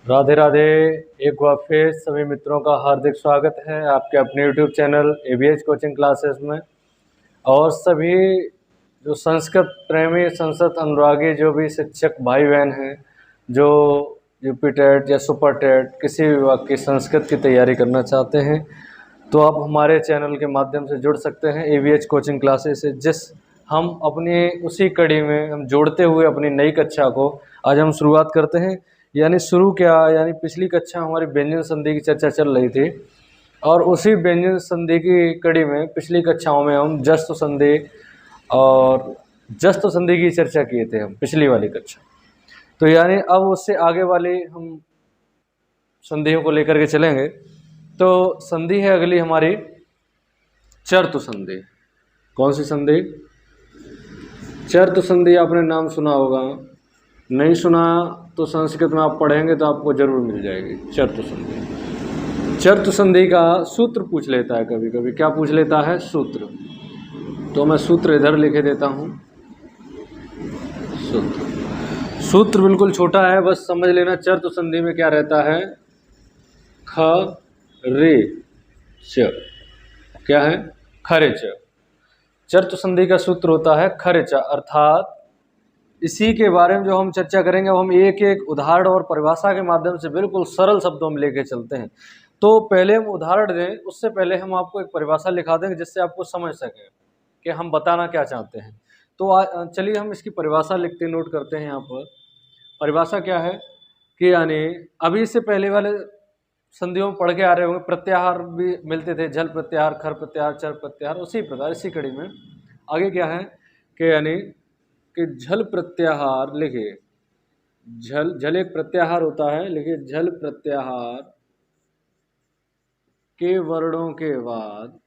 राधे राधे। एक बार फिर सभी मित्रों का हार्दिक स्वागत है आपके अपने YouTube channel ABH coaching classes में। और सभी जो संस्कृत प्रेमी, संस्कृत अनुरागी जो भी शिक्षक भाई बहन हैं, जो यूपी टेट या सुपर टेट किसी भी विभाग की संस्कृत की तैयारी करना चाहते हैं, तो आप हमारे चैनल के माध्यम से जुड़ सकते हैं एबीएच कोचिंग क्लासेस से, जिस हम अपनी उसी कड़ी में हम जोड़ते हुए अपनी नई कक्षा को आज हम शुरुआत करते हैं। यानी शुरू क्या, यानी पिछली कक्षा हमारी व्यंजन संधि की चर्चा चल रही थी और उसी व्यंजन संधि की कड़ी में पिछली कक्षाओं में हम जस्त संधि और जस्त संधि की चर्चा किए थे हम पिछली वाली कक्षा। तो यानी अब उससे आगे वाली हम संधियों को लेकर के चलेंगे। तो संधि है अगली हमारी चर्तु संधि। कौन सी संधि? चर्तु संधि। आपने नाम सुना होगा, नहीं सुना तो संस्कृत में आप पढ़ेंगे तो आपको जरूर मिल जाएगी चर्तु संधि। चर्तु संधि का सूत्र पूछ लेता है कभी कभी। क्या पूछ लेता है? सूत्र। तो मैं सूत्र इधर लिखे देता हूँ। सूत्र बिल्कुल छोटा है, बस समझ लेना चर्तु संधि में क्या रहता है। ख रे च। क्या है? खरे च। चर्तु संधि का सूत्र होता है खरे च, अर्थात इसी के बारे में जो हम चर्चा करेंगे अब हम एक एक उदाहरण और परिभाषा के माध्यम से बिल्कुल सरल शब्दों में लेके चलते हैं। तो पहले हम उदाहरण दें, उससे पहले हम आपको एक परिभाषा लिखा देंगे जिससे आपको समझ सके कि हम बताना क्या चाहते हैं। तो चलिए हम इसकी परिभाषा लिखते नोट करते हैं यहाँ पर। परिभाषा क्या है कि यानी अभी से पहले वाले संधियों में पढ़ के आ रहे होंगे, प्रत्याहार भी मिलते थे, झल प्रत्याहार, खर प्रत्याहार, चर प्रत्याहार। उसी प्रकार इसी कड़ी में आगे क्या है कि यानी कि झल प्रत्याहार लिखिए। झल एक प्रत्याहार होता है, लिखिए झल प्रत्याहार के वर्णों के बाद,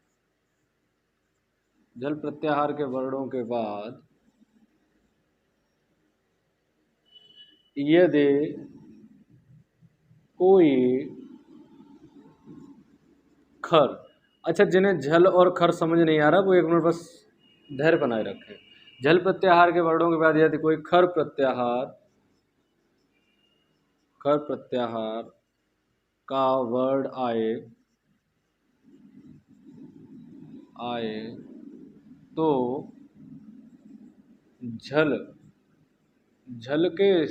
झल प्रत्याहार के वर्णों के बाद यदि कोई खर, अच्छा जिन्हें झल और खर समझ नहीं आ रहा वो एक मिनट बस धैर्य बनाए रखें। झल प्रत्याहार के वर्णों के बाद यदि कोई खर प्रत्याहार का वर्ड आए तो झल के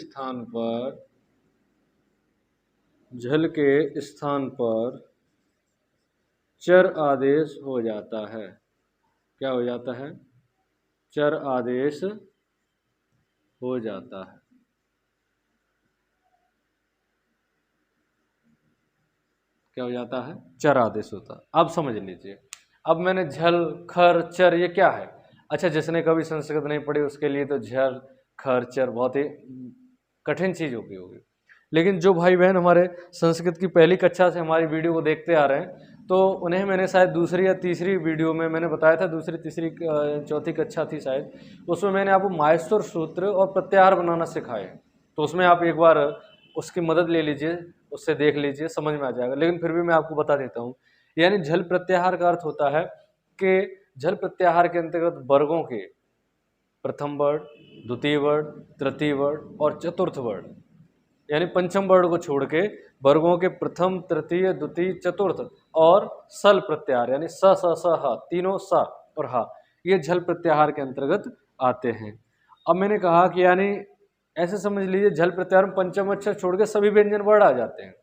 स्थान पर चर आदेश हो जाता है। क्या हो जाता है? चर आदेश हो जाता है। क्या हो जाता है? चर आदेश होता है। अब समझ लीजिए, अब मैंने झल खर चर ये क्या है। अच्छा, जिसने कभी संस्कृत नहीं पढ़ी उसके लिए तो झल खर चर बहुत ही कठिन चीज होगी। लेकिन जो भाई बहन हमारे संस्कृत की पहली कक्षा से हमारी वीडियो को देखते आ रहे हैं तो उन्हें मैंने शायद दूसरी या तीसरी वीडियो में मैंने बताया था, दूसरी तीसरी चौथी कक्षा थी शायद, उसमें मैंने आपको माहेश्वर सूत्र और प्रत्याहार बनाना सिखाए। तो उसमें आप एक बार उसकी मदद ले लीजिए, उससे देख लीजिए, समझ में आ जाएगा। लेकिन फिर भी मैं आपको बता देता हूँ। यानी झल प्रत्याहार का अर्थ होता है कि झल प्रत्याहार के अंतर्गत वर्गों के प्रथम वर्ण, द्वितीय वर्ण, तृतीय वर्ण और चतुर्थ वर्ण, यानी पंचम वर्ण को छोड़ के वर्गों के प्रथम, तृतीय, द्वितीय, चतुर्थ और सल प्रत्याहार यानी स स स ह, तीनों स और ह, ये झल प्रत्याहार के अंतर्गत आते हैं। अब मैंने कहा कि यानी ऐसे समझ लीजिए झल प्रत्याहार में पंचम अक्षर छोड़ के सभी व्यंजन वर्ण आ जाते हैं।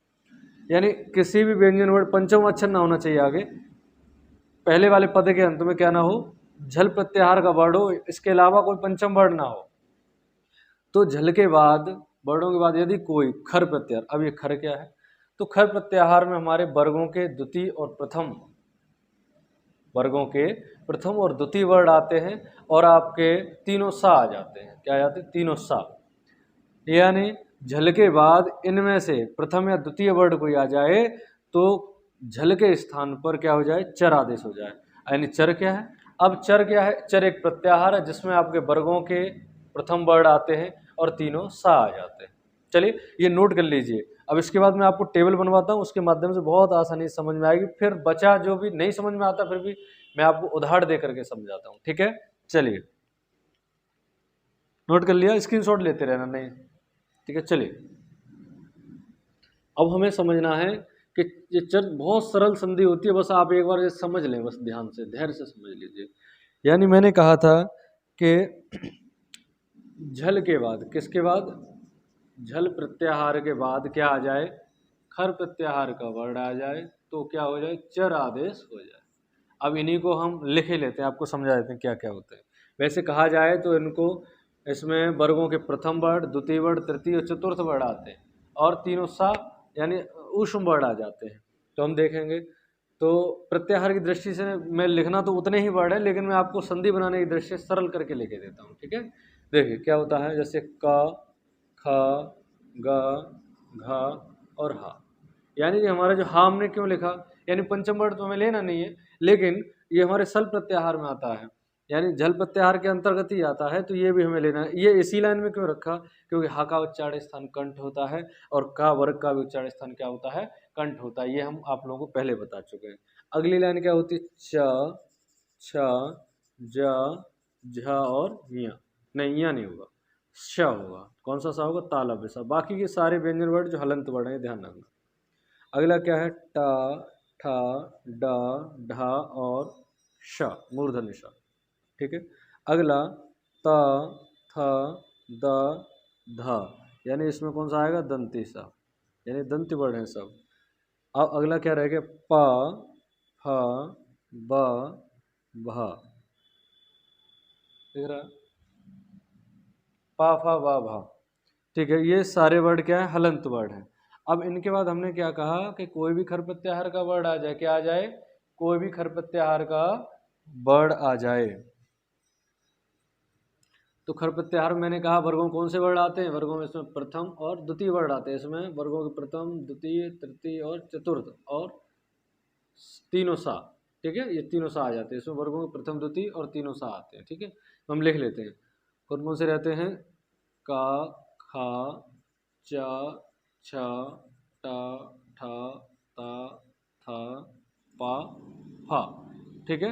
यानी किसी भी व्यंजन वर्ण पंचम अक्षर ना होना चाहिए आगे, पहले वाले पद के अंत में क्या ना हो, झल प्रत्याहार का वर्ण हो, इसके अलावा कोई पंचम वर्ण ना हो। तो झल के बाद, वर्णों के बाद यदि कोई खर प्रत्याहार, अब ये खर क्या है, तो खर प्रत्याहार में हमारे वर्गों के द्वितीय और द्वितीय वर्ण आते हैं और आपके तीनों सा आ जाते हैं। क्या आ जाते हैं? तीनों सा। यानी झल के बाद इनमें से प्रथम या द्वितीय वर्ण कोई आ जाए तो झल के स्थान पर क्या हो जाए? चर आदेश हो जाए। यानी चर क्या है? अब चर क्या है? चर एक प्रत्याहार है जिसमें आपके वर्गों के प्रथम वर्ण आते हैं और तीनों सा आ जाते हैं। चलिए ये नोट कर लीजिए। अब इसके बाद मैं आपको टेबल बनवाता हूँ, उसके माध्यम से बहुत आसानी से समझ में आएगी। फिर बचा जो भी नहीं समझ में आता फिर भी मैं आपको उदाहरण दे करके समझाता हूँ। ठीक है, चलिए नोट कर लिया, स्क्रीनशॉट लेते रहना। नहीं ठीक है, चलिए अब हमें समझना है कि ये चर बहुत सरल संधि होती है, बस आप एक बार ये समझ लें, बस ध्यान से धैर्य से समझ लीजिए। यानी मैंने कहा था कि झल के बाद, किसके बाद, झल प्रत्याहार के बाद क्या आ जाए, खर प्रत्याहार का वर्ण आ जाए तो क्या हो जाए, चर आदेश हो जाए। अब इन्हीं को हम लिख ही लेते हैं, आपको समझा देते हैं क्या क्या होते हैं। वैसे कहा जाए तो इनको, इसमें वर्गों के प्रथम वर्ण, द्वितीय वर्ण, तृतीय और चतुर्थ वर्ण आते हैं, और तीनों सा यानी ऊष्म वर्ण आ जाते हैं। तो हम देखेंगे तो प्रत्याहार की दृष्टि से मैं लिखना तो उतने ही वर्ण है, लेकिन मैं आपको संधि बनाने की दृष्टि से सरल करके लिखे देता हूँ, ठीक है। देखिए क्या होता है, जैसे क, ख, ग, घ और हा। यानी कि हमारा जो हा हमने क्यों लिखा, यानी पंचम वर्ण तो हमें लेना नहीं है, लेकिन ये हमारे सल प्रत्याहार में आता है, यानी जल प्रत्याहार के अंतर्गत ही आता है, तो ये भी हमें लेना है। ये इसी लाइन में क्यों रखा, क्योंकि हा का उच्चारण स्थान कंठ होता है और का वर्ग का भी उच्चारण स्थान क्या होता है, कंठ होता है। ये हम आप लोगों को पहले बता चुके हैं। अगली लाइन क्या होती है, च, छ, ज, झ और य। नहीं, यहाँ नहीं होगा, श होगा। कौन सा सा होगा, तालव्य सा। बाकी के सारे व्यंजन वर्ड जो हलंत वर्ड है, ध्यान रखना। अगला क्या है, ट, ठ, ड, ढ और श, मूर्धन्य श, ठीक है। अगला त, थ, द, ध, यानी इसमें कौन सा आएगा, दंती सा, यानी दंत वर्ण है सब। अब अगला क्या रहेगा, प, फ, ब, भ, दिख रहा है, प, फ, ब, भ, ठीक है। ये सारे वर्ड क्या है, हलंत वर्ड है। अब इनके बाद हमने क्या कहा कि कोई भी खर प्रत्याहार का वर्ड आ जाए, क्या आ जाए, कोई भी खर प्रत्याहार का वर्ड आ जाए। तो खर प्रत्याहार में मैंने कहा वर्गों कौन से वर्ड आते हैं, वर्गों में इसमें प्रथम और द्वितीय वर्ड आते हैं। इसमें वर्गों के प्रथम, द्वितीय, तृतीय और चतुर्थ और तीनों सा, ठीक है। ये तीनों सा आ जाते हैं इसमें, वर्गों के प्रथम, द्वितीय और तीनों सा आते हैं, ठीक है। हम लिख लेते हैं, कौन कौन से रहते हैं, का, खा, च, छ, ट, ठ, त, थ, प, फा, ठीक है।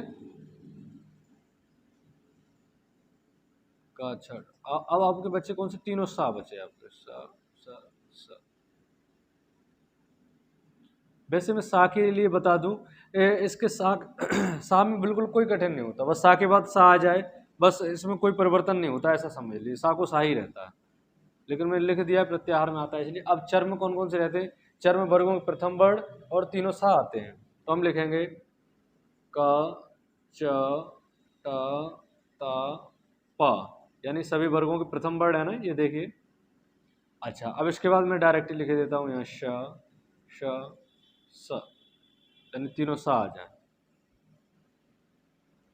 का, छ, अब आपके बच्चे कौन से, तीनों सा बचे आपके, सा, सा, सा। वैसे मैं सा के लिए बता दूं, इसके सा सा में बिल्कुल कोई कठिन नहीं होता, बस सा के बाद सा आ जाए, बस इसमें कोई परिवर्तन नहीं होता, ऐसा समझ लीजिए, सा को सा ही रहता है। लेकिन मैंने लिख दिया प्रत्याहार में आता है इसलिए। अब चर में कौन कौन से रहते हैं, चर में वर्गों के प्रथम वर्ण और तीनों सा आते हैं, तो हम लिखेंगे क, च, ट, त, प, यानी सभी वर्गों के प्रथम वर्ण है ना, ये देखिए। अच्छा, अब इसके बाद मैं डायरेक्टली लिख देता हूँ यहाँ श, श, स, यानी तीनों सा आ जाए।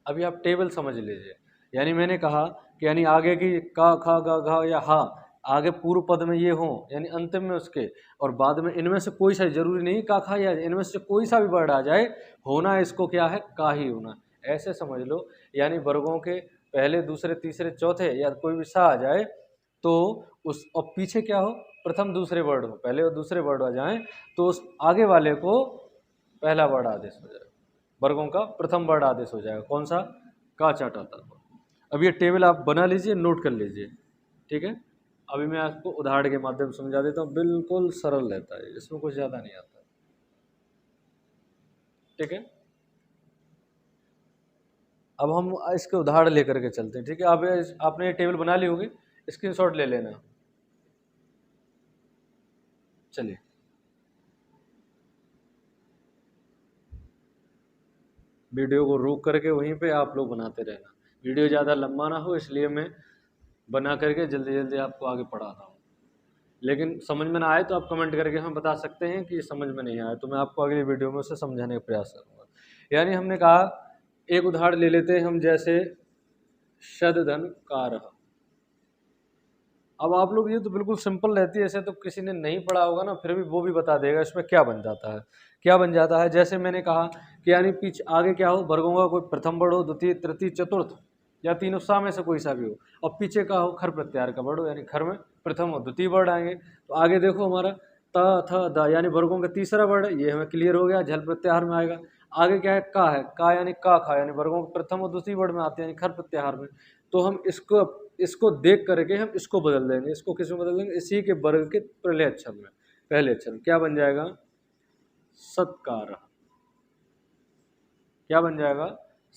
अभी आप टेबल समझ लीजिए, यानी मैंने कहा कि यानी आगे की का, खा, गा, घा या हा, आगे पूर्व पद में ये हो, यानी अंतिम में उसके, और बाद में इनमें से कोई सा, जरूरी नहीं का, खा या इनमें से कोई सा भी वर्ड आ जाए, होना इसको क्या है, का ही होना, ऐसे समझ लो। यानी वर्गों के पहले, दूसरे, तीसरे, चौथे या कोई भी सा आ जाए तो उस, और पीछे क्या हो, प्रथम दूसरे वर्ड हो, पहले और दूसरे वर्ड आ जाए तो उस आगे वाले को पहला वर्ड आदेश हो जाए, वर्गों का प्रथम वर्ड आदेश हो जाएगा, कौन सा, का, चाटा था। अब ये टेबल आप बना लीजिए, नोट कर लीजिए, ठीक है। अभी मैं आपको उदाहरण के माध्यम से समझा देता हूँ, बिल्कुल सरल रहता है, इसमें कुछ ज़्यादा नहीं आता, ठीक है। अब हम इसके उदाहरण लेकर के चलते हैं, ठीक है। आप आपने ये टेबल बना ली होगी, स्क्रीनशॉट ले लेना, चलिए। वीडियो को रोक करके वहीं पे आप लोग बनाते रहना, वीडियो ज़्यादा लंबा ना हो, इसलिए मैं बना करके जल्दी जल्दी आपको आगे पढ़ाता हूँ। लेकिन समझ में ना आए तो आप कमेंट करके हमें बता सकते हैं कि समझ में नहीं आया, तो मैं आपको अगली वीडियो में उसे समझाने का प्रयास करूँगा। यानी हमने कहा, एक उदाहरण ले लेते हैं हम, जैसे शतधन कारः। अब आप लोग, ये तो बिल्कुल सिंपल रहती है, ऐसे तो किसी ने नहीं पढ़ा होगा ना, फिर भी वो भी बता देगा इसमें क्या बन जाता है, क्या बन जाता है। जैसे मैंने कहा कि यानी पीछे आगे क्या हो, वर्गों का कोई प्रथम वर्ड हो, द्वितीय, तृतीय, चतुर्थ या तीनों सा में से कोई सा भी हो, और पीछे का हो खर प्रत्याहार का वर्ड हो, यानी खर में प्रथम और द्वितीय वर्ड आएंगे। तो आगे देखो हमारा त, थ, द, यानी वर्गों का तीसरा वर्ड है, ये हमें क्लियर हो गया, झल प्रत्याहार में आएगा। आगे क्या है, का है, का यानी का, खा, यानी वर्गों के प्रथम और द्वितीय वर्ड में आते हैं, यानी खर प्रत्याहार में। तो हम इसको देख करके हम इसको बदल देंगे, इसको किस में बदल देंगे, इसी के वर्ग के पहले अक्षर में, पहले अक्षर क्या बन जाएगा? सत्कारः। क्या बन जाएगा?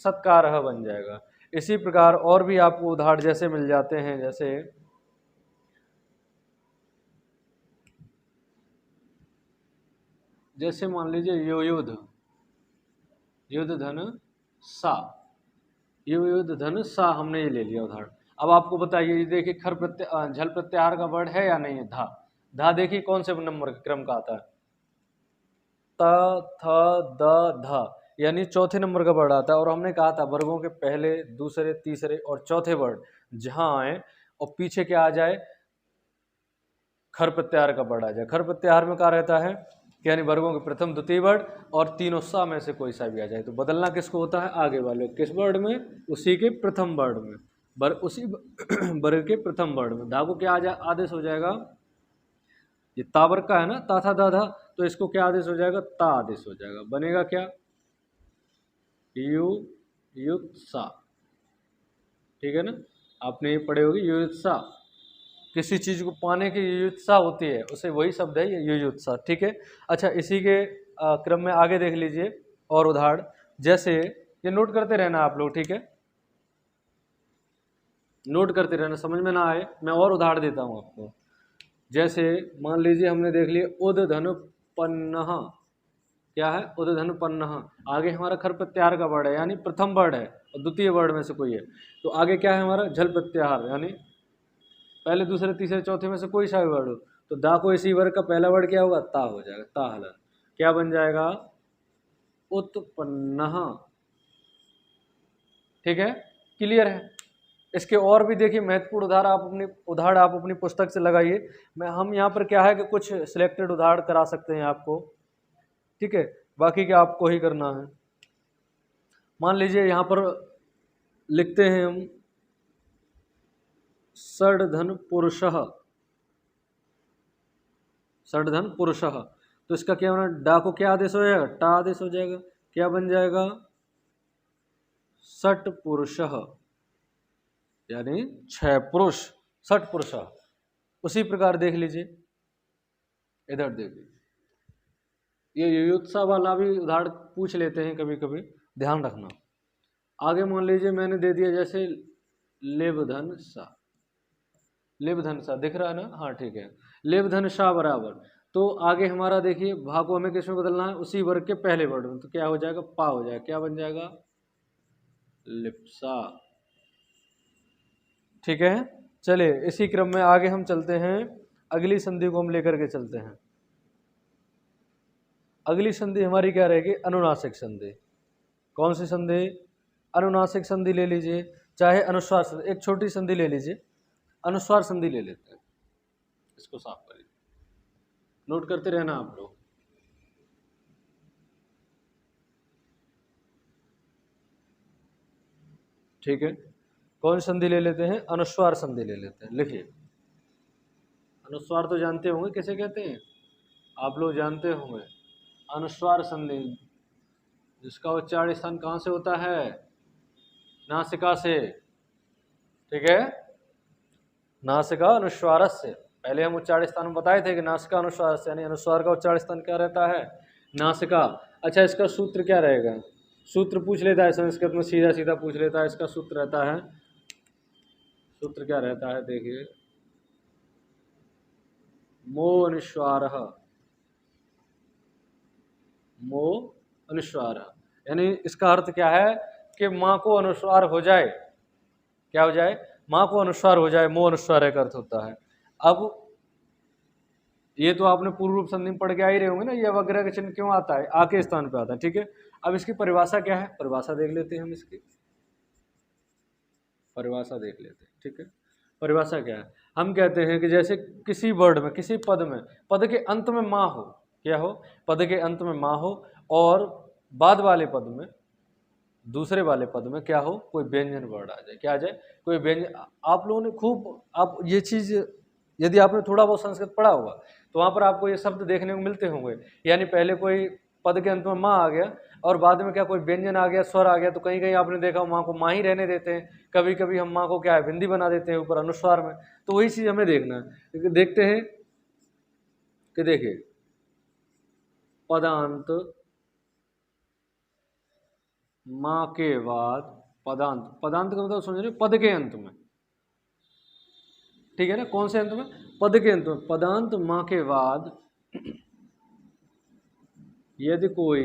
सत्कारः बन जाएगा। इसी प्रकार और भी आपको उदाहरण जैसे मिल जाते हैं, जैसे मान लीजिए युयुध, युद्ध धन सा, युयुध धन सा, हमने ये ले लिया उदाहरण। अब आपको बताइए, ये देखिए खर प्रत्याहार झल प्रत्याहार का वर्ड है या नहीं है? धा, धा देखिए कौन से नंबर क्रम का आता है? त थ द ध, यानी चौथे नंबर का वर्ड आता है। और हमने कहा था वर्गों के पहले, दूसरे, तीसरे और चौथे वर्ड जहां आए और पीछे क्या आ जाए, खर प्रत्याहार का वर्ड आ जाए। खर प्रत्याहार में क्या रहता है, यानी वर्गों के प्रथम द्वितीय वर्ड और तीनों सा में से कोई सा भी आ जाए। तो बदलना किसको होता है? आगे वाले किस वर्ड में? उसी के प्रथम वर्ड में, उसी वर्ग के प्रथम वर्ड में। धा को क्या आदेश हो जाएगा? ये तावर का है ना, ता था दा था, तो इसको क्या आदेश हो जाएगा? ता आदेश हो जाएगा। बनेगा क्या? यु युत्सा। ठीक है ना, आपने ये पढ़े होगी युयुत्सा। किसी चीज को पाने की युयुत्सा होती है, उसे वही शब्द है ये युयुत्सा। ठीक है। अच्छा, इसी के क्रम में आगे देख लीजिए और उदाहरण, जैसे ये नोट करते रहना आप लोग, ठीक है, नोट करते रहना, समझ में ना आए मैं और उदाहरण देता हूं आपको। जैसे मान लीजिए हमने देख लिया उद्धन पन्नह, क्या है? उद्धन पन्नह। आगे हमारा खर प्रत्याहार का वर्ड है, यानी प्रथम वर्ड है और द्वितीय वर्ड में से कोई है। तो आगे क्या है हमारा? झल प्रत्याहार, यानी पहले, दूसरे, तीसरे, चौथे में से कोई सा भी वर्ड हो। तो दा को इसी वर्ग का पहला वर्ड क्या होगा? ता हो जाएगा, ता हलन। क्या बन जाएगा? उत्पन्नः। ठीक है, क्लियर है। इसके और भी देखिए महत्वपूर्ण उदाहरण आप अपनी पुस्तक से लगाइए। हम यहाँ पर क्या है कि कुछ सिलेक्टेड उदाहरण करा सकते हैं आपको, ठीक है, बाकी क्या आपको ही करना है। मान लीजिए यहाँ पर लिखते हैं हम षड्धन पुरुषः, षड्धन पुरुषः, तो इसका क्या होना? डा को क्या आदेश हो जाएगा? टा आदेश हो जाएगा। क्या बन जाएगा? षट पुरुषः, यानी 6 पुरुष, षट पुरुष। उसी प्रकार देख लीजिए, इधर देखिए, ये युयुत्सा वाला भी उदाहरण पूछ लेते हैं कभी कभी, ध्यान रखना। आगे मान लीजिए मैंने दे दिया जैसे लेबधन सा, लेबधन सा दिख रहा है ना? हाँ ठीक है, लेबधन सा बराबर। तो आगे हमारा देखिए भा को हमें किसमें बदलना है? उसी वर्ग के पहले वर्ड में। तो क्या हो जाएगा? पा हो जाएगा। क्या बन जाएगा? लिप्सा। ठीक है, चलिए इसी क्रम में आगे हम चलते हैं, अगली संधि को हम लेकर के चलते हैं। अगली संधि हमारी क्या रहेगी? अनुनासिक संधि। कौन सी संधि? अनुनासिक संधि ले लीजिए, चाहे अनुस्वार संधि, एक छोटी संधि ले लीजिए, अनुस्वार संधि ले लेते हैं। इसको साफ करिए, नोट करते रहना आप लोग। ठीक है, कौन संधि ले लेते हैं? अनुस्वार संधि ले लेते हैं। लिखिए, अनुस्वार तो जानते होंगे किसे कहते हैं, आप लोग जानते होंगे। अनुस्वार संधि जिसका उच्चारण स्थान कहाँ से होता है? नासिका से। ठीक है, नासिका अनुस्वार से। पहले हम उच्चारण स्थान में बताए थे कि नासिका अनुस्वार से, यानी अनुस्वार का उच्चारण स्थान क्या रहता है? नासिका। अच्छा, इसका सूत्र क्या रहेगा? सूत्र पूछ लेता है संस्कृत में, सीधा सीधा पूछ लेता है। इसका सूत्र रहता है, सूत्र क्या रहता है देखिए, मो अनुस्वार, मो अनुस्वार, यानी इसका अर्थ क्या है कि माँ को अनुस्वार हो जाए। क्या हो जाए? माँ को अनुस्वार हो जाए, मो अनुस्वार का अर्थ होता है। अब ये तो आपने पूर्व रूप संधि में पढ़ के आ ही रहे होंगे ना, ये अवग्रह का चिन्ह क्यों आता है? आ के स्थान पे आता है। ठीक है, अब इसकी परिभाषा क्या है? परिभाषा देख लेते हैं हम, इसकी परिभाषा देख लेते हैं। ठीक है, परिभाषा क्या है? हम कहते हैं कि जैसे किसी वर्ड में, किसी पद में, पद के अंत में माँ हो, क्या हो? पद के अंत में माँ हो, और बाद वाले पद में, दूसरे वाले पद में क्या हो? कोई व्यंजन वर्ड आ जाए। क्या आ जाए? कोई व्यंजन। आप लोगों ने खूब, आप ये चीज यदि आपने थोड़ा बहुत संस्कृत पढ़ा होगा तो वहां पर आपको ये शब्द देखने को मिलते होंगे, यानी पहले कोई पद के अंत में माँ आ गया और बाद में क्या कोई व्यंजन आ गया, स्वर आ गया, तो कहीं कहीं आपने देखा माँ को माँ ही रहने देते हैं, कभी कभी हम माँ को क्या है, बिंदी बना देते हैं ऊपर अनुस्वार में। तो वही चीज हमें देखना है, देखते हैं कि देखिए पदांत माँ के बाद, पदांत, पदांत का मतलब समझ रहे हो, पद के अंत में, ठीक है ना, कौन से अंत में, पद के अंत में, पदांत माँ के बाद यदि कोई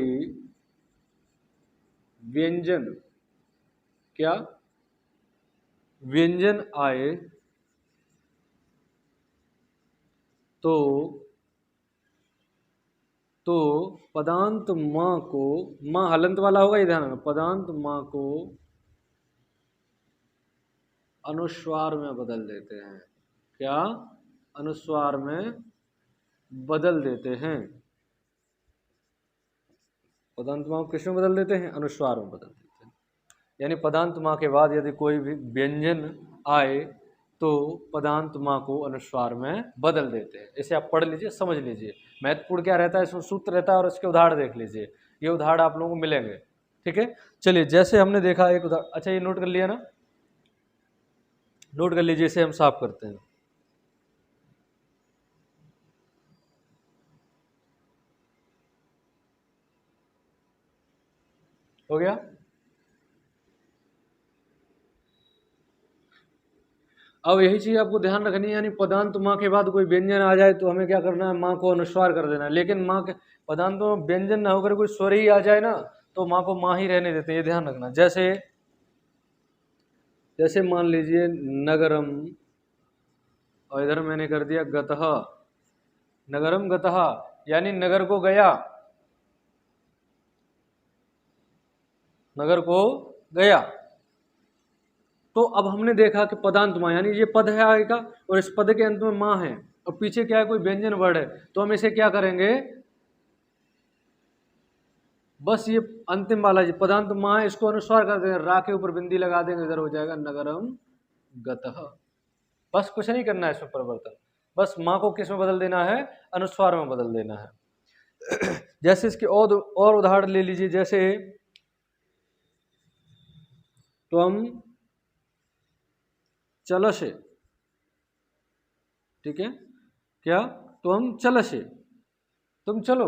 व्यंजन, क्या, व्यंजन आए तो पदांत माँ को, माँ हलंत वाला होगा, ये ध्यान रखना, पदांत माँ को अनुस्वार में बदल देते हैं। क्या, अनुस्वार में बदल देते हैं। पदांत माँ को किस में बदल देते हैं, अनुस्वार में बदल देते हैं। यानी पदांत माँ के बाद यदि कोई भी व्यंजन आए तो पदांत माँ को अनुस्वार में बदल देते हैं। इसे आप पढ़ लीजिए, समझ लीजिए, महत्वपूर्ण क्या रहता है, इसमें सूत्र रहता है और इसके उदाहरण देख लीजिए, ये उदाहरण आप लोगों को मिलेंगे, ठीक है। चलिए जैसे हमने देखा एक उदाहरण, अच्छा ये नोट कर लिया ना, नोट कर लीजिए, इसे हम साफ करते हैं। हो गया। अब यही चीज आपको ध्यान रखनी है, यानी पदांत माँ के बाद कोई व्यंजन आ जाए तो हमें क्या करना है, माँ को अनुस्वार कर देना है। लेकिन माँ के पदांतों में व्यंजन ना होकर कोई स्वर ही आ जाए ना, तो माँ को माँ ही रहने देते हैं, ये ध्यान रखना। जैसे जैसे मान लीजिए नगरम, और इधर मैंने कर दिया गतः, नगरम गतः, यानी नगर को गया, नगर को गया। तो अब हमने देखा कि पदांत माँ, यानी ये पद है आगे का, और इस पद के अंत में माँ है, और पीछे क्या है, कोई व्यंजन वर्ड है, तो हम इसे क्या करेंगे, बस ये अंतिम वाला जी पदांत माँ है, इसको अनुस्वार कर देंगे, रा के ऊपर बिंदी लगा देंगे, इधर हो जाएगा नगरम गतः। बस कुछ नहीं करना है इसमें परिवर्तन, बस माँ को किस में बदल देना है, अनुस्वार में बदल देना है। जैसे इसके और उदाहरण ले लीजिए, जैसे त्वम चलसे, ठीक है, क्या, त्वम चलसे, तुम चलो।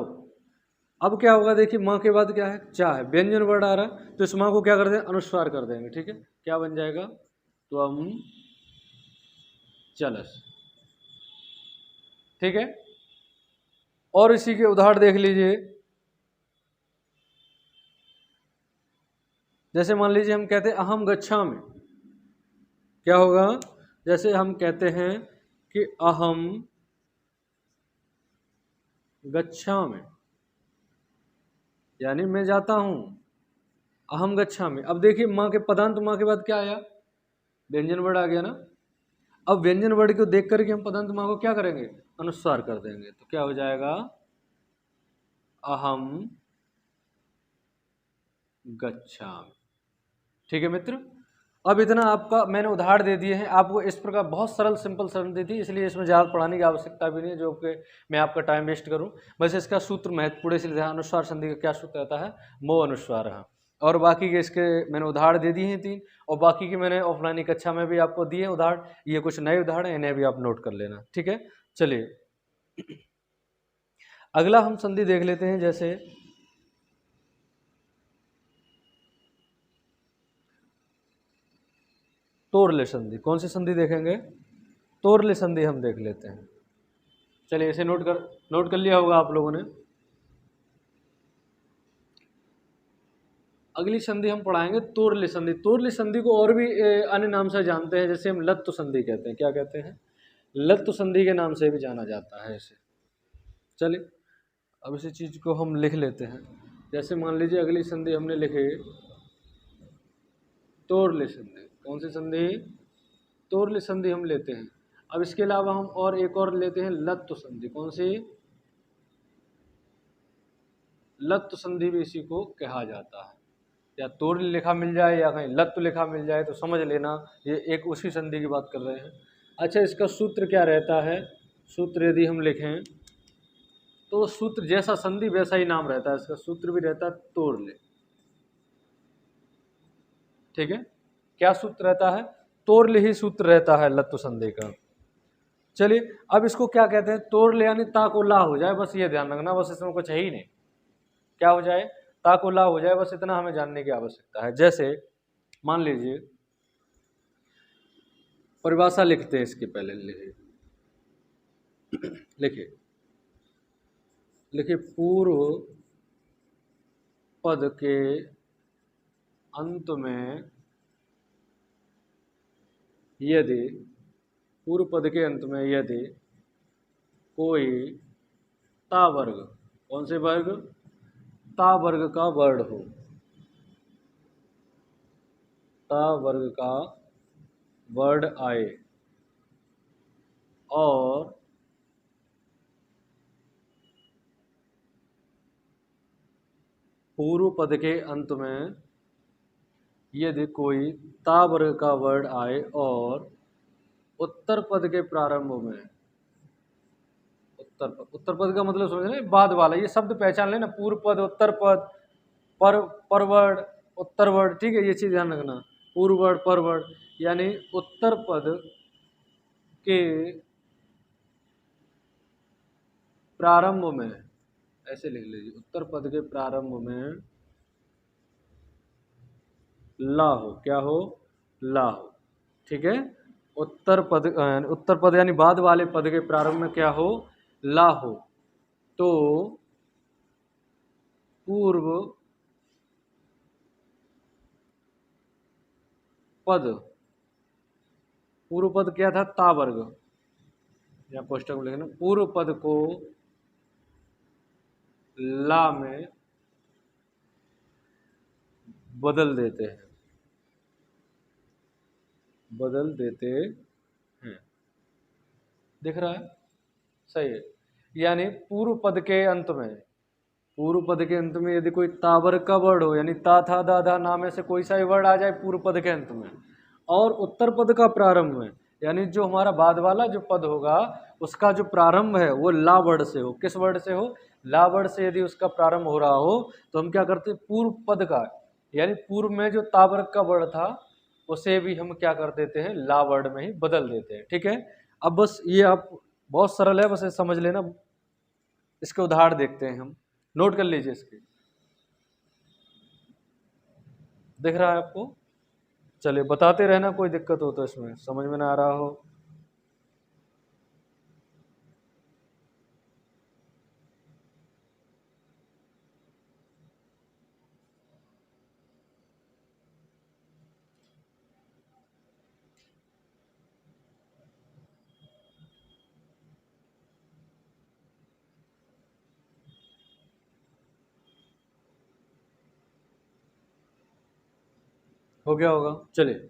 अब क्या होगा, देखिए माँ के बाद क्या है, चा है, व्यंजन वर्ड आ रहा है, तो इस माँ को क्या कर दें, अनुस्वार कर देंगे, ठीक है, क्या बन जाएगा, त्वम चलस, ठीक है। और इसी के उदाहरण देख लीजिए, जैसे मान लीजिए हम कहते हैं अहम गच्छामि, क्या होगा, जैसे हम कहते हैं कि अहम गच्छामि, यानी मैं जाता हूं, अहम गच्छामि। अब देखिए माँ के पदांत माँ के बाद क्या आया, व्यंजन वर्ड आ गया ना। अब व्यंजन वर्ड को देख करके हम पदांत माँ को क्या करेंगे, अनुस्वार कर देंगे, तो क्या हो जाएगा, अहम गच्छामि, ठीक है मित्र। अब इतना आपका मैंने उदाहरण दे दिए हैं आपको, इस प्रकार बहुत सरल सिंपल सरल दी थी, इसलिए इसमें ज़्यादा पढ़ाने की आवश्यकता भी नहीं है जो कि मैं आपका टाइम वेस्ट करूं। बस इसका सूत्र महत्वपूर्ण, इसलिए अनुस्वार संधि का क्या सूत्र रहता है, मो अनुस्वार है। और बाकी के इसके मैंने उदाहरण दे दिए हैं 3, और बाकी के मैंने ऑफलाइन की कक्षा में भी आपको दिए हैं उदाहरण, ये कुछ नए उदाहरण हैं, इन्हें भी आप नोट कर लेना, ठीक है। चलिए अगला हम संधि देख लेते हैं, जैसे तोरले संधि। कौन सी संधि देखेंगे, तोरले संधि हम देख लेते हैं। चलिए इसे नोट कर लिया होगा आप लोगों ने। अगली संधि हम पढ़ाएंगे तोरले संधि। तोरले संधि को और भी अन्य नाम से जानते हैं, जैसे हम लत्त संधि कहते हैं, क्या कहते हैं, लत्त संधि के नाम से भी जाना जाता है इसे। चलिए अब इसी चीज को हम लिख लेते हैं, जैसे मान लीजिए अगली संधि हमने लिखे तोरले संधि। कौन सी संधि, तोरले संधि हम लेते हैं। अब इसके अलावा हम और एक और लेते हैं लत्त संधि। कौन सी, लत्त संधि भी इसी को कहा जाता है, या तोड़ लिखा मिल जाए या कहीं लत्त लिखा मिल जाए तो समझ लेना ये एक उसी संधि की बात कर रहे हैं। अच्छा इसका सूत्र क्या रहता है, सूत्र यदि हम लिखें तो सूत्र जैसा संधि वैसा ही नाम रहता है, इसका सूत्र भी रहता है तोड़ ले, ठीक है। क्या सूत्र रहता है, तोड़ ले ही सूत्र रहता है लत्त संधि का। चलिए अब इसको क्या कहते हैं, तोड़ ले यानी ता को ला हो जाए, बस ये ध्यान रखना, बस इसमें कुछ है ही नहीं, क्या हो जाए, ता को ला हो जाए, बस इतना हमें जानने की आवश्यकता है। जैसे मान लीजिए परिभाषा लिखते हैं, इसके पहले लिखिए लिखिए लिखिए पूर्व पद के अंत में यदि पूर्व पद के अंत में यदि कोई ता वर्ग, कौन से वर्ग, ता वर्ग का वर्ड हो, ता वर्ग का वर्ड आए और पूर्व पद के अंत में यदि कोई ता वर्ग का वर्ड आए और उत्तर पद के प्रारंभ में, उत्तर पद का मतलब समझ रहे, बाद वाला, ये शब्द पहचान लेना, पूर्व पद, उत्तर पद, परवर्ड, उत्तर वर्ड, ठीक है, ये चीज ध्यान रखना, पूर्व वर्ड, परवर्ड, यानी उत्तर पद के प्रारंभ में, ऐसे लिख लीजिए, उत्तर पद के प्रारंभ में ला हो, क्या हो, ला हो, ठीक है, उत्तर पद यानी बाद वाले पद के प्रारंभ में क्या हो, ला हो, तो पूर्व पद, पूर्व पद क्या था, ता वर्ग, या कोष्टक में लिखना, पूर्व पद को ला में बदल देते हैं, बदल देते हैं, दिख रहा है, सही है, यानी पूर्व पद के अंत में, पूर्व पद के अंत में यदि कोई तावर का वर्ड हो, यानी ता था दा धा ना में से कोई सा भी वर्ड आ जाए पूर्व पद के अंत में, और उत्तर पद का प्रारंभ में, यानी जो हमारा बाद वाला जो पद होगा उसका जो प्रारंभ है वो ला वर्ड से हो, किस वर्ड से हो, ला वर्ड से यदि उसका प्रारंभ हो रहा हो, तो हम क्या करते हैं, पूर्व पद का, यानी पूर्व में जो तावर का वर्ड था उसे भी हम क्या कर देते हैं, ला वर्ड में ही बदल देते हैं, ठीक है। अब बस ये आप, बहुत सरल है, बस ये समझ लेना, इसके उदाहरण देखते हैं हम, नोट कर लीजिए इसके, दिख रहा है आपको, चलिए बताते रहना, कोई दिक्कत हो तो इसमें समझ में ना आ रहा हो। हो गया होगा, चलिए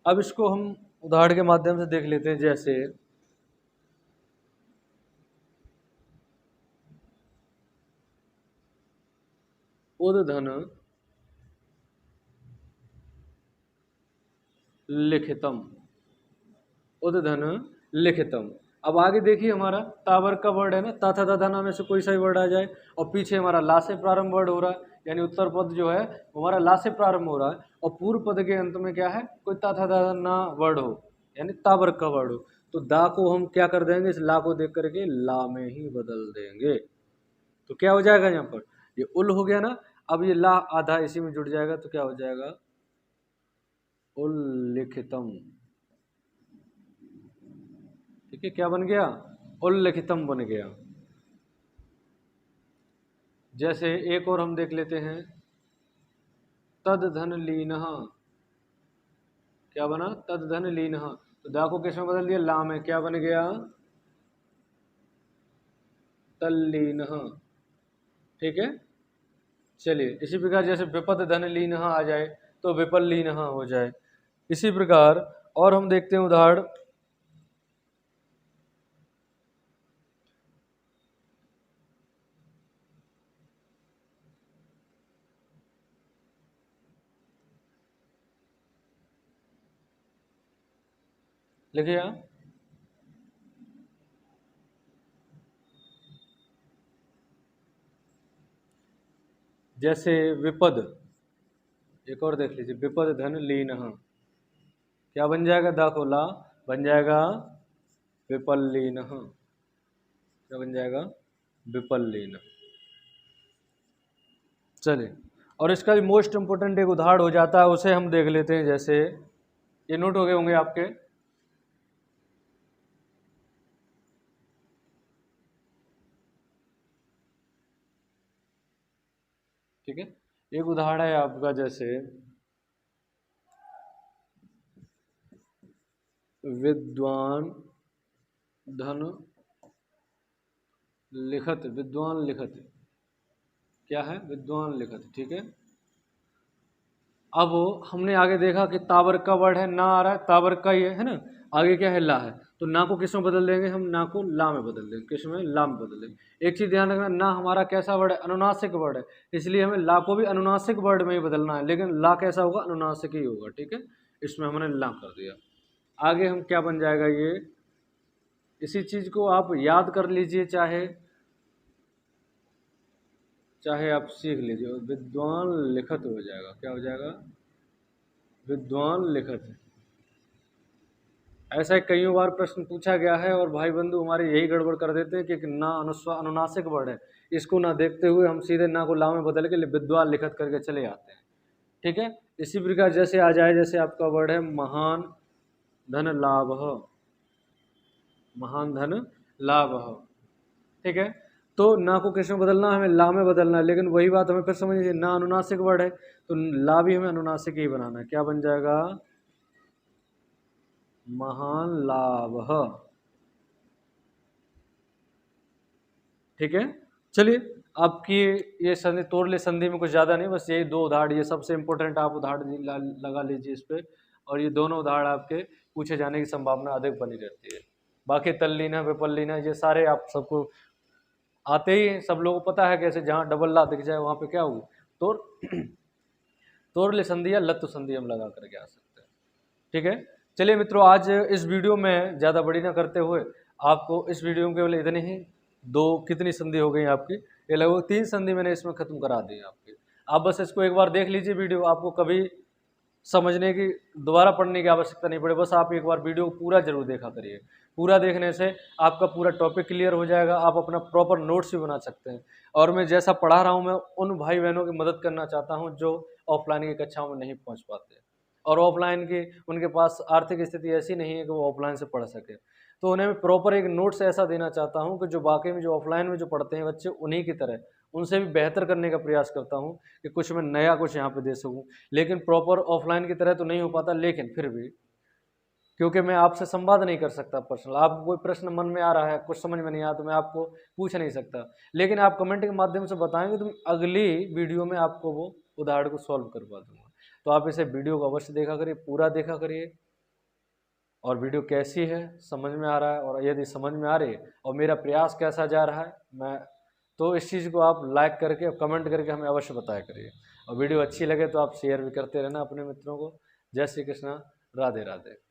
अब इसको हम उदाहरण के माध्यम से देख लेते हैं। जैसे उद्धन लिखितम, उद्धन लिखितम, अब आगे देखिए हमारा तावर का वर्ड है ना, ता था दादा नाम में से कोई सा भी वर्ड आ जाए और पीछे हमारा ला से प्रारंभ वर्ड हो रहा है, यानी उत्तर पद जो है हमारा ला से प्रारंभ हो रहा है, और पूर्व पद के अंत में क्या है, कोई ता था दादा ना वर्ड हो, यानी तावर का वर्ड हो, तो दा को हम क्या कर देंगे, इस ला को देख करके ला में ही बदल देंगे, तो क्या हो जाएगा यहाँ पर, ये उल हो गया ना, अब ये ला आधा इसी में जुड़ जाएगा, तो क्या हो जाएगा, उल्लिखितम, ठीक है, क्या बन गया, उल्लिखितम बन गया। जैसे एक और हम देख लेते हैं, तद धन लीनः, क्या बना, तद धन लीनः, तो दा को किस में बदल दिया, ला में, क्या बन गया, तल्लीनः, ठीक है। चलिए इसी प्रकार जैसे विपद धन लीनः आ जाए तो विपल लीनः हो जाए, इसी प्रकार और हम देखते हैं उदाहरण, लिखिए आप, जैसे विपद, एक और देख लीजिए, विपद धन लीनः, क्या बन जाएगा, दा को ला बन जाएगा विपल्लीनः, क्या बन जाएगा, विपल्लीन। चलिए, और इसका भी मोस्ट इंपोर्टेंट एक उदाहरण हो जाता है, उसे हम देख लेते हैं। जैसे ये नोट हो गए होंगे आपके, ठीक है। एक उदाहरण है आपका, जैसे विद्वान धन लिखत, विद्वान लिखत, क्या है, विद्वान लिखत, ठीक है। अब हमने आगे देखा कि ताबर का वर्ड है, ना आ रहा है, ताबर का ये है ना, आगे क्या है, ला है, तो ना को किस में बदल देंगे हम, ना को ला में बदल देंगे, किस में, ला में बदल देंगे। एक चीज ध्यान रखना, ना हमारा कैसा वर्ड है, अनुनासिक वर्ड है, इसलिए हमें ला को भी अनुनासिक वर्ड में ही बदलना है, लेकिन ला कैसा होगा, अनुनासिक ही होगा, ठीक है। इसमें हमने ला कर दिया। आगे हम क्या बन जाएगा, ये इसी चीज को आप याद कर लीजिए, चाहे चाहे आप सीख लीजिए, विद्वान लिखत हो जाएगा, क्या हो जाएगा, विद्वान लिखत। ऐसा कई बार प्रश्न पूछा गया है और भाई बंधु हमारे यही गड़बड़ कर देते हैं कि ना अनुनासिक वर्ड है, इसको ना देखते हुए हम सीधे ना को ला में बदल के विद्वान लिखत करके चले आते हैं, ठीक है। इसी प्रकार जैसे आ जाए, जैसे आपका वर्ड है महान धन लाभ, महान धन लाभ, ठीक है। तो ना को किस में बदलना, हमें ला में बदलना है, लेकिन वही बात हमें फिर समझिए, ना अनुनासिक वर्ड है तो ला भी हमें अनुनासिक ही बनाना है, क्या बन जाएगा, महान लाभ, ठीक है। चलिए, आपकी ये संधि तोड़ ले संधि में कुछ ज़्यादा नहीं, बस यही दो उदाहरण, ये सबसे इंपॉर्टेंट आप उदाहरण लगा लीजिए इस पे, और ये दोनों उदाहरण आपके पूछे जाने की संभावना अधिक बनी रहती है। बाकी तल्लीन विपल्लीन ये सारे आप सबको आते ही हैं, सब लोगों को पता है कैसे, जहाँ डबल ला दिख जाए वहाँ पे क्या होगी, तोड़ तोड़ ले संधि या लत्तु संधि हम लगा करके आ सकते हैं, ठीक है। चलिए मित्रों, आज इस वीडियो में ज़्यादा बड़ी ना करते हुए आपको इस वीडियो में केवल इतनी ही दो कितनी संधि हो गई आपकी, ये लगभग 3 संधि मैंने इसमें खत्म करा दी आपकी। आप बस इसको एक बार देख लीजिए वीडियो, आपको कभी समझने की, दोबारा पढ़ने की आवश्यकता नहीं पड़े, बस आप एक बार वीडियो को पूरा जरूर देखा करिए। पूरा देखने से आपका पूरा टॉपिक क्लियर हो जाएगा, आप अपना प्रॉपर नोट्स भी बना सकते हैं। और मैं जैसा पढ़ा रहा हूँ, मैं उन भाई बहनों की मदद करना चाहता हूँ जो ऑफलाइन की कक्षाओं में नहीं पहुँच पाते और ऑफलाइन की उनके पास आर्थिक स्थिति ऐसी नहीं है कि वो ऑफलाइन से पढ़ सके, तो उन्हें मैं प्रॉपर एक नोट्स ऐसा देना चाहता हूँ कि जो वाकई में जो ऑफलाइन में जो पढ़ते हैं बच्चे, उन्हीं की तरह उनसे भी बेहतर करने का प्रयास करता हूँ कि कुछ मैं नया कुछ यहाँ पे दे सकूँ। लेकिन प्रॉपर ऑफलाइन की तरह तो नहीं हो पाता, लेकिन फिर भी क्योंकि मैं आपसे संवाद नहीं कर सकता पर्सनल, आप कोई प्रश्न मन में आ रहा है, कुछ समझ में नहीं आया तो मैं आपको पूछ नहीं सकता, लेकिन आप कमेंट के माध्यम से बताएंगे तो अगली वीडियो में आपको वो उदाहरण को सॉल्व करवा दूंगा। तो आप इसे वीडियो को अवश्य देखा करिए, पूरा देखा करिए, और वीडियो कैसी है, समझ में आ रहा है, और यदि समझ में आ रही है और मेरा प्रयास कैसा जा रहा है, मैं तो इस चीज़ को आप लाइक करके और कमेंट करके हमें अवश्य बताया करिए, और वीडियो अच्छी लगे तो आप शेयर भी करते रहना अपने मित्रों को। जय श्री कृष्णा, राधे राधे।